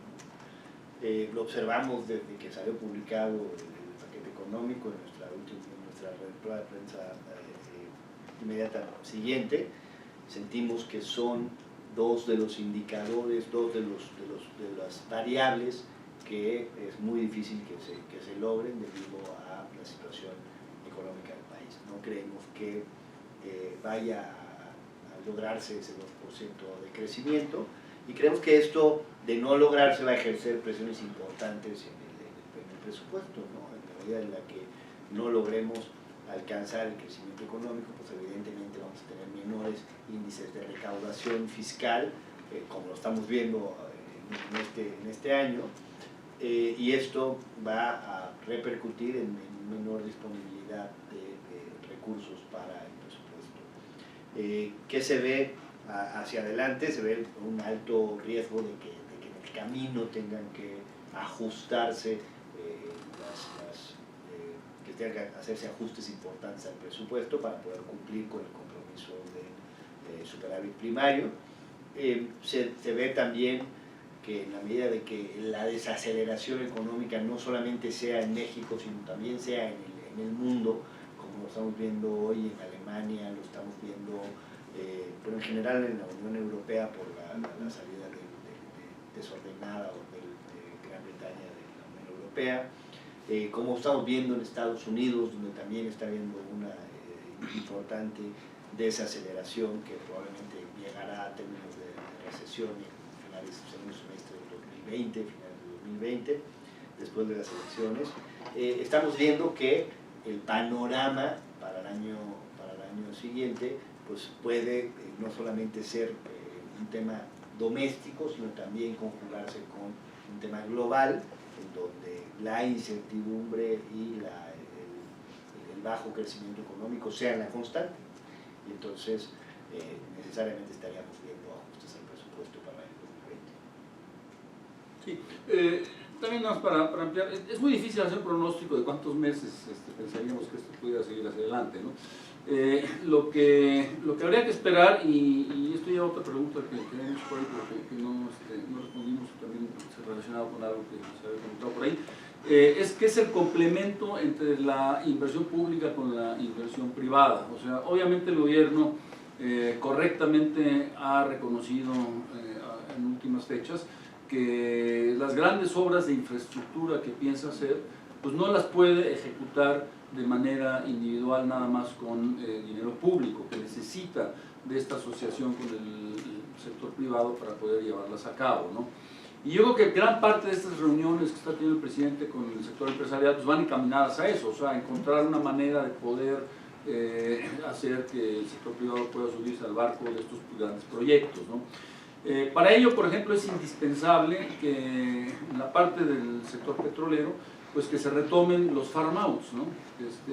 ¿no? Lo observamos desde que salió publicado el paquete económico en nuestra rueda de prensa inmediata siguiente. Sentimos que son dos de los indicadores, dos de las variables que es muy difícil que se logren debido a la situación económica del país. No creemos que vaya a lograrse ese 2% de crecimiento y creemos que esto de no lograrse va a ejercer presiones importantes en el presupuesto, ¿no? En la medida en la que no logremos alcanzar el crecimiento económico, pues evidentemente vamos a tener menores índices de recaudación fiscal, como lo estamos viendo en este año, y esto va a repercutir en menor disponibilidad de recursos para el presupuesto. ¿Qué se ve hacia adelante? Se ve un alto riesgo de que en el camino tengan que ajustarse que tengan que hacerse ajustes importantes al presupuesto para poder cumplir con el compromiso de superávit primario. Se ve también que en la medida de que la desaceleración económica no solamente sea en México, sino también sea en el mundo, como estamos viendo hoy en Alemania, lo estamos viendo, pero en general en la Unión Europea por la salida desordenada de Gran Bretaña de la Unión Europea, como estamos viendo en Estados Unidos, donde también está habiendo una importante desaceleración que probablemente llegará a términos de recesión en finales del segundo semestre del 2020, finales del 2020, después de las elecciones. Estamos viendo que el panorama para el año siguiente pues puede no solamente ser un tema doméstico, sino también conjugarse con un tema global, en donde la incertidumbre y el bajo crecimiento económico sean la constante. Y entonces necesariamente estaríamos viendo ajustes al presupuesto para el 2020. Sí, también nada más para ampliar, es muy difícil hacer pronóstico de cuántos meses pensaríamos que esto pudiera seguir hacia adelante, ¿no? Lo que habría que esperar, y esto ya otra pregunta que hay mucho por ahí, pero que no respondimos, también relacionado con algo que se había comentado por ahí, es que es el complemento entre la inversión pública con la inversión privada. O sea, obviamente el gobierno correctamente ha reconocido en últimas fechas que las grandes obras de infraestructura que piensa hacer, pues no las puede ejecutar de manera individual nada más con dinero público, que necesita de esta asociación con el sector privado para poder llevarlas a cabo, ¿no? Y yo creo que gran parte de estas reuniones que está teniendo el presidente con el sector empresarial pues van encaminadas a eso, o sea, a encontrar una manera de poder hacer que el sector privado pueda subirse al barco de estos grandes proyectos, ¿no? Para ello, por ejemplo, es indispensable que en la parte del sector petrolero, pues que se retomen los farm-outs, ¿no?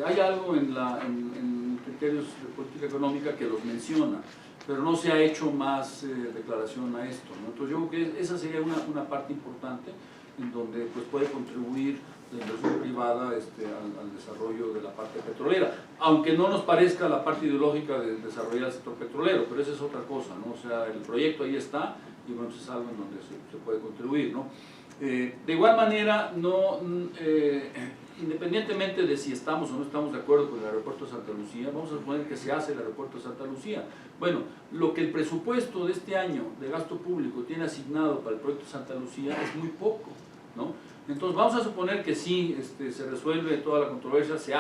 Hay algo en criterios de política económica que los menciona, pero no se ha hecho más declaración a esto, ¿no? Entonces yo creo que esa sería una parte importante en donde pues, puede contribuir la inversión privada al desarrollo de la parte petrolera, aunque no nos parezca la parte ideológica de desarrollar el sector petrolero, pero esa es otra cosa, ¿no? O sea, el proyecto ahí está y bueno, es algo en donde se puede contribuir, ¿no? De igual manera, independientemente de si estamos o no estamos de acuerdo con el aeropuerto de Santa Lucía, vamos a suponer que se hace el aeropuerto de Santa Lucía. Bueno, lo que el presupuesto de este año de gasto público tiene asignado para el proyecto de Santa Lucía es muy poco, ¿no? Entonces vamos a suponer que sí se resuelve toda la controversia, se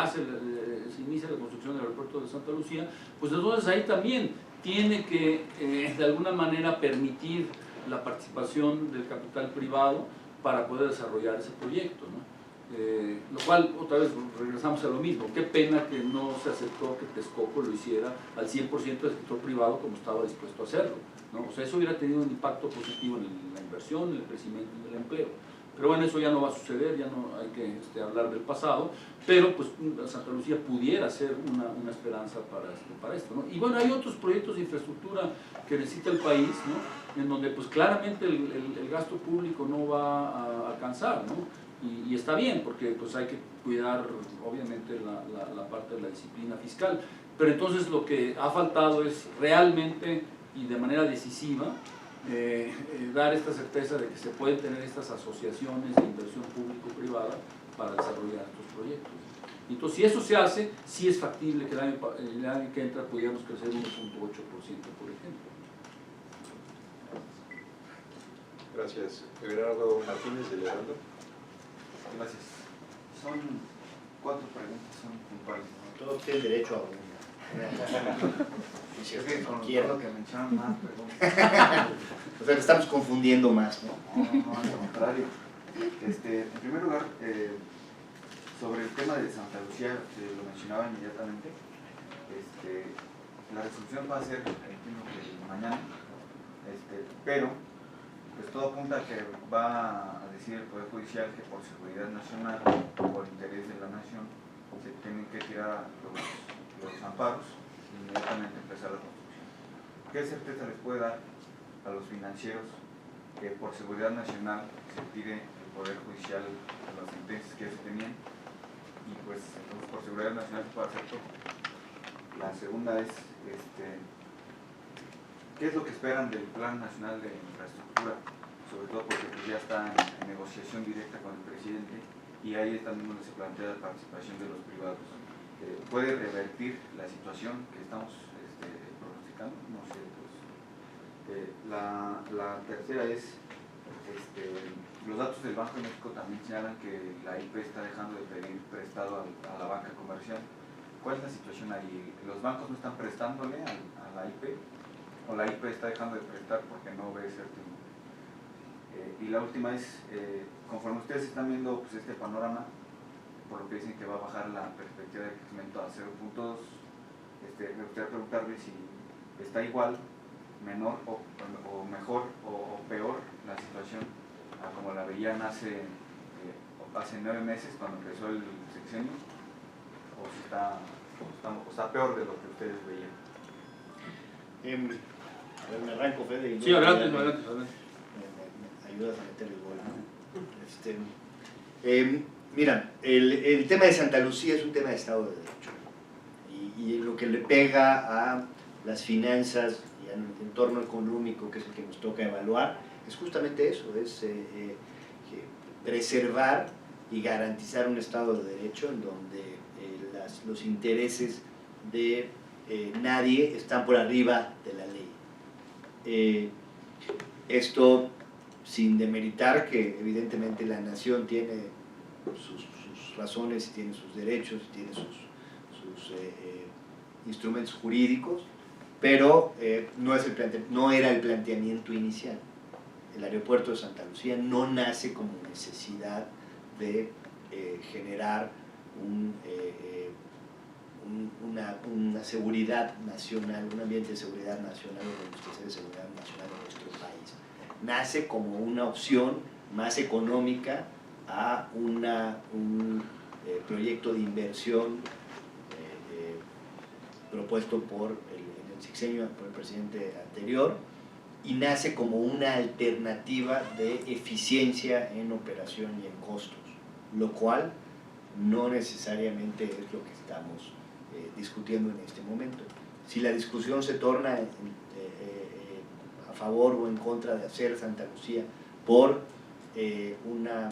inicia la construcción del aeropuerto de Santa Lucía, pues entonces ahí también tiene que de alguna manera permitir la participación del capital privado para poder desarrollar ese proyecto, ¿no? Lo cual, otra vez, regresamos a lo mismo. Qué pena que no se aceptó que Texcoco lo hiciera al 100% del sector privado como estaba dispuesto a hacerlo, ¿no? O sea, eso hubiera tenido un impacto positivo en la inversión, en el crecimiento y en el empleo. Pero bueno, eso ya no va a suceder, ya no hay que hablar del pasado, pero pues Santa Lucía pudiera ser una esperanza para esto, ¿no? Y bueno, hay otros proyectos de infraestructura que necesita el país, ¿no? En donde pues claramente el gasto público no va a alcanzar, ¿no? Y está bien, porque pues hay que cuidar obviamente la parte de la disciplina fiscal, pero entonces lo que ha faltado es realmente y de manera decisiva dar esta certeza de que se pueden tener estas asociaciones de inversión público-privada para desarrollar estos proyectos. Entonces, si eso se hace, sí es factible que el año que entra pudiéramos crecer 1.8%, por ejemplo. Gracias. Everardo Martínez, de Heraldo. Gracias. Son 4 preguntas, son puntuales. Todos tienen derecho a una. Es que con lo que mencionan más preguntas. O sea, estamos confundiendo más, ¿no? No, al contrario. En primer lugar, sobre el tema de Santa Lucía, lo mencionaba inmediatamente. La resolución va a ser, entiendo que mañana, pero pues todo apunta a que va a decir el Poder Judicial que por seguridad nacional, por interés de la nación, se tienen que tirar los amparos e inmediatamente empezar la construcción. ¿Qué certeza les puede dar a los financieros que por seguridad nacional se tire el Poder Judicial las sentencias que ya se tenían y pues por seguridad nacional se puede hacer todo? La segunda es, ¿qué es lo que esperan del Plan Nacional de Infraestructura? Sobre todo porque pues, ya está en negociación directa con el presidente y ahí es también donde se plantea la participación de los privados. puede revertir la situación que estamos pronosticando. No sé, pues, la tercera es, los datos del Banco de México también señalan que la IP está dejando de pedir prestado a la banca comercial. ¿Cuál es la situación ahí? ¿Los bancos no están prestándole a la IP? ¿O la IP está dejando de prestar porque no ve certidumbre? Y la última es, conforme ustedes están viendo pues, este panorama, por lo que dicen que va a bajar la perspectiva de crecimiento a 0.2, me gustaría preguntarle si está igual, menor o mejor o peor la situación a como la veían hace 9 meses cuando empezó el sexenio, o si está peor de lo que ustedes veían. A ver, me arranco, Fede. Y Sí, adelante, adelante. Me ayudas a meter el gol, ¿no? Mira, el tema de Santa Lucía es un tema de Estado de Derecho. Y lo que le pega a las finanzas y al entorno económico, que es el que nos toca evaluar, es justamente eso, es preservar y garantizar un Estado de Derecho en donde los intereses de nadie están por arriba de la ley. Esto sin demeritar que evidentemente la nación tiene sus razones, tiene sus derechos, tiene sus instrumentos jurídicos, pero no era el planteamiento inicial. El aeropuerto de Santa Lucía no nace como necesidad de generar una seguridad nacional, un ambiente de seguridad nacional o de seguridad nacional en nuestro país. Nace como una opción más económica a un proyecto de inversión propuesto en el sexenio por el presidente anterior, y nace como una alternativa de eficiencia en operación y en costos, lo cual no necesariamente es lo que estamos discutiendo en este momento. Si la discusión se torna a favor o en contra de hacer Santa Lucía por una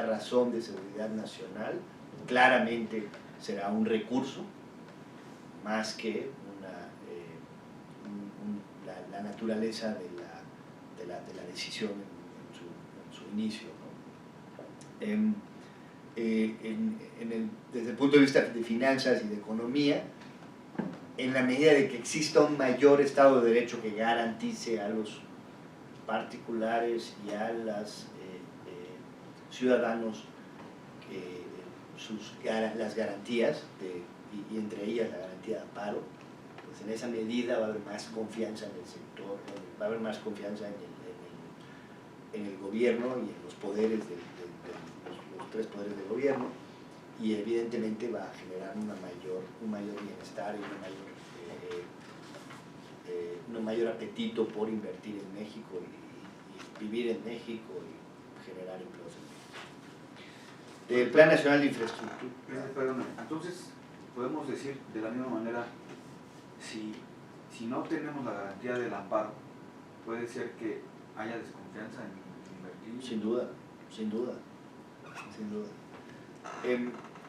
razón de seguridad nacional, claramente será un recurso más que la naturaleza de la decisión en su inicio, ¿no? Desde el punto de vista de finanzas y de economía, en la medida de que exista un mayor Estado de Derecho que garantice a los particulares y a los ciudadanos las garantías, y entre ellas la garantía de amparo, pues en esa medida va a haber más confianza en el sector, va a haber más confianza en el gobierno y en los poderes los tres poderes del gobierno, y evidentemente va a generar un mayor bienestar y un mayor apetito por invertir en México y vivir en México y generar empleos en México. El Plan Nacional de Infraestructura. Perdón, entonces podemos decir de la misma manera, si no tenemos la garantía del amparo, puede ser que haya desconfianza en invertir. Sin duda.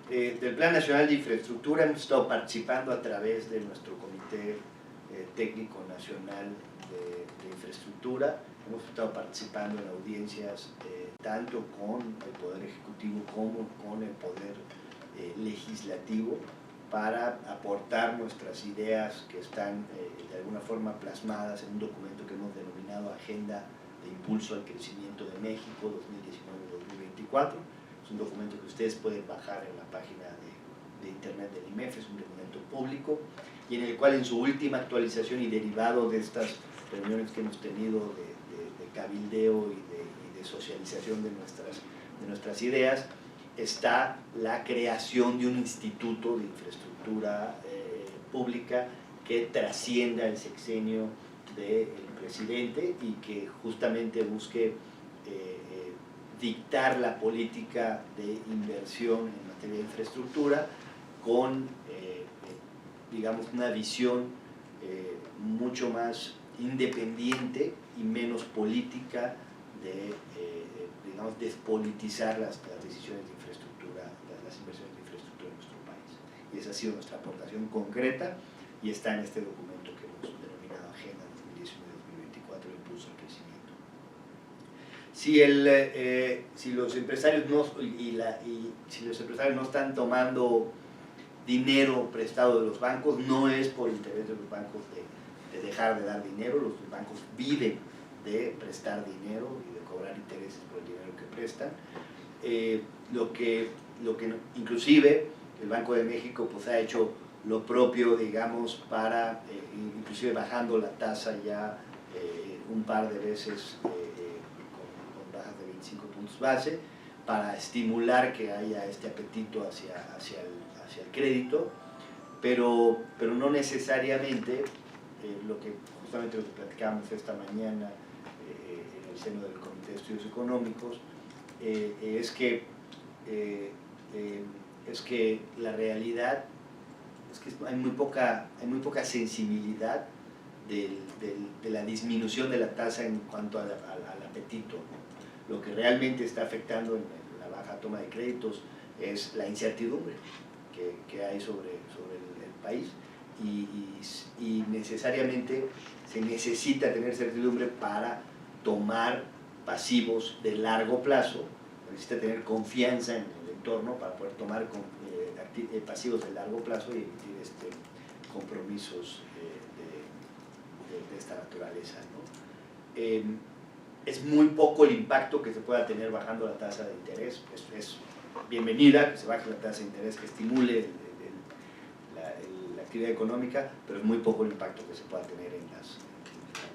Del Plan Nacional de Infraestructura hemos estado participando a través de nuestro Comité Técnico Nacional de Infraestructura. Hemos estado participando en audiencias tanto con el Poder Ejecutivo como con el Poder Legislativo, para aportar nuestras ideas que están de alguna forma plasmadas en un documento que hemos denominado Agenda de Impulso al Crecimiento de México 2019-2024. Es un documento que ustedes pueden bajar en la página de internet del IMEF, es un documento público, y en el cual en su última actualización y derivado de estas reuniones que hemos tenido de cabildeo y de socialización de nuestras ideas, está la creación de un instituto de infraestructura pública que trascienda el sexenio del presidente y que justamente busque dictar la política de inversión en materia de infraestructura con, digamos, una visión mucho más independiente y menos política de, digamos, despolitizar las decisiones de infraestructura, las inversiones de infraestructura y esa ha sido nuestra aportación concreta y está en este documento que hemos denominado Agenda 2019-2024, Impulso al Crecimiento. Si los empresarios no están tomando dinero prestado de los bancos, no es por interés de los bancos de dejar de dar dinero. Los bancos viven de prestar dinero y de cobrar intereses por el dinero que prestan. Lo que inclusive el Banco de México pues ha hecho lo propio, digamos, para inclusive bajando la tasa ya un par de veces con bajas de 25 puntos base, para estimular que haya este apetito hacia el crédito, pero no necesariamente justamente lo que platicábamos esta mañana en el seno del Comité de Estudios Económicos, es que la realidad es que hay muy poca sensibilidad de la disminución de la tasa en cuanto al apetito, ¿no? Lo que realmente está afectando en la baja toma de créditos es la incertidumbre que hay sobre el país y necesariamente se necesita tener certidumbre para tomar pasivos de largo plazo, necesita tener confianza en el entorno para poder tomar pasivos de largo plazo y emitir compromisos de esta naturaleza, ¿no? Es muy poco el impacto que se pueda tener bajando la tasa de interés. Es bienvenida que se baje la tasa de interés, que estimule la actividad económica, pero es muy poco el impacto que se pueda tener en la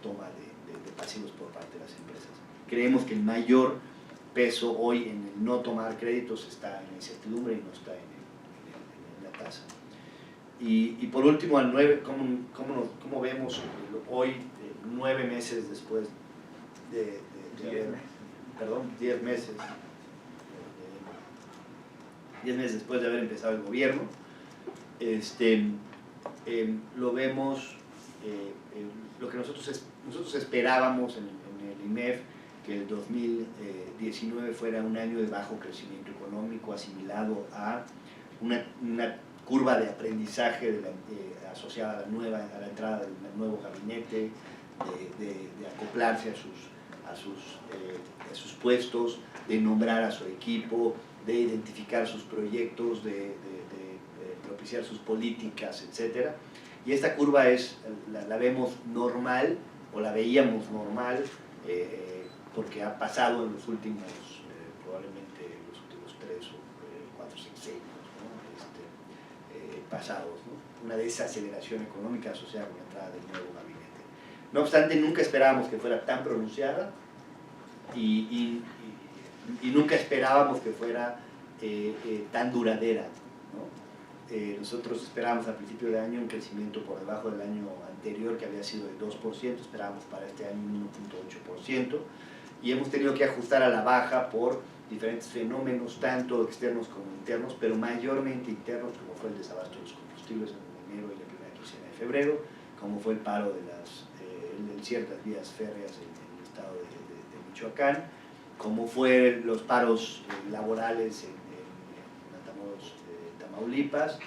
toma de pasivos por parte de las empresas. Creemos que el mayor peso hoy en el no tomar créditos está en la incertidumbre y no está en la tasa. Y por último, ¿cómo vemos hoy, 9 meses después de 10 meses, 10 meses después de haber empezado el gobierno, lo vemos, lo que nosotros esperábamos en el IMEF, que el 2019 fuera un año de bajo crecimiento económico asimilado a una curva de aprendizaje asociada a la entrada del nuevo gabinete, de acoplarse a sus puestos, de nombrar a su equipo, de identificar sus proyectos, de propiciar sus políticas, etc. Y esta curva la vemos normal, o la veíamos normal, porque ha pasado en los últimos, probablemente los últimos 3 o 4 sexenios, ¿no? Pasados, ¿no? Una desaceleración económica asociada con la entrada del nuevo gabinete. No obstante, nunca esperábamos que fuera tan pronunciada y nunca esperábamos que fuera tan duradera, ¿no? Nosotros esperábamos al principio del año un crecimiento por debajo del año anterior, que había sido de 2%, esperábamos para este año un 1.8%, y hemos tenido que ajustar a la baja por diferentes fenómenos, tanto externos como internos, pero mayormente internos, como fue el desabasto de los combustibles en enero y la primera quincena de febrero, como fue el paro en ciertas vías férreas en el estado de Michoacán, como fue los paros laborales en Matamoros, Tamaulipas,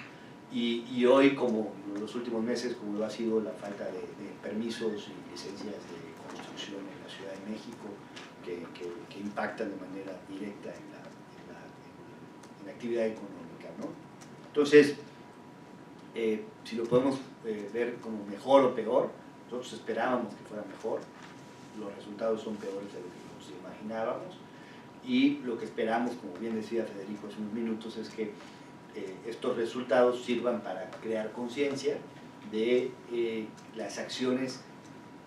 y hoy, como en los últimos meses, como lo ha sido la falta de permisos y licencias de construcción en la Ciudad de México, que impactan de manera directa en la actividad económica, ¿no? Entonces, si lo podemos ver como mejor o peor, nosotros esperábamos que fuera mejor, los resultados son peores de lo que nos imaginábamos, y lo que esperamos, como bien decía Federico hace unos minutos, es que estos resultados sirvan para crear conciencia de las acciones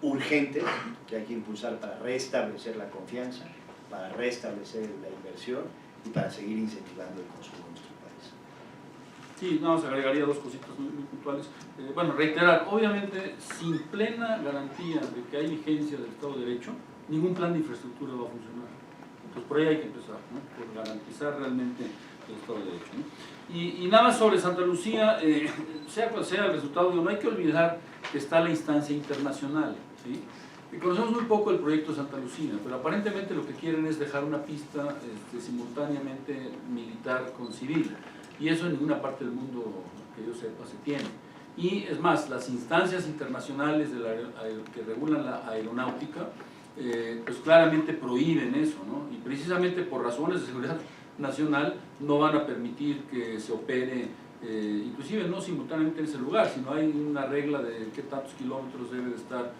urgentes que hay que impulsar para restablecer la confianza, para restablecer la inversión y para seguir incentivando el consumo en nuestro país. Sí, nada más agregaría 2 cositas muy puntuales. Bueno, reiterar, obviamente, sin plena garantía de que hay vigencia del Estado de Derecho, ningún plan de infraestructura va a funcionar. Entonces, por ahí hay que empezar, ¿no? Por garantizar realmente el Estado de Derecho, ¿no? Y nada más sobre Santa Lucía, sea cual sea el resultado, no hay que olvidar que está la instancia internacional, ¿sí? Y conocemos muy poco el proyecto Santa Lucía, pero aparentemente lo que quieren es dejar una pista simultáneamente militar con civil, y eso en ninguna parte del mundo que yo sepa, se tiene. Y es más, las instancias internacionales que regulan la aeronáutica, pues claramente prohíben eso, ¿no? Y precisamente por razones de seguridad nacional no van a permitir que se opere, inclusive no simultáneamente en ese lugar, sino hay una regla de qué tantos kilómetros debe de estar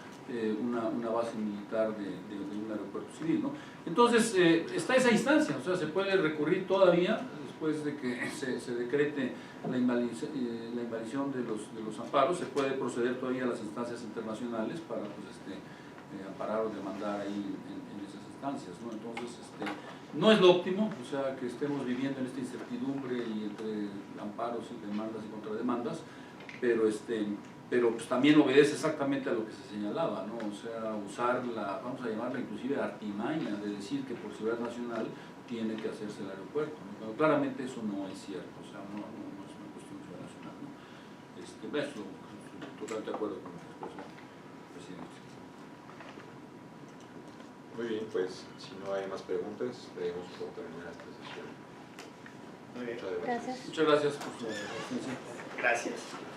una base militar de un aeropuerto civil, ¿no? Entonces, está esa instancia, o sea, se puede recurrir todavía, después de que se decrete la invalidación de los amparos, se puede proceder todavía a las instancias internacionales para pues, amparar o demandar ahí en esas instancias, ¿no? Entonces, no es lo óptimo, o sea, que estemos viviendo en esta incertidumbre y entre amparos y demandas y contrademandas, pero pues también obedece exactamente a lo que se señalaba, ¿no? O sea, usar vamos a llamarla inclusive artimaña, de decir que por seguridad nacional tiene que hacerse el aeropuerto, ¿no? Pero claramente eso no es cierto, o sea, no es una cuestión de seguridad nacional, ¿no? Estoy totalmente de acuerdo con lo que expresó el presidente. Muy bien, pues si no hay más preguntas, debemos por terminar esta sesión. Muy bien. Muchas gracias. Gracias. Muchas gracias por su presencia. Gracias.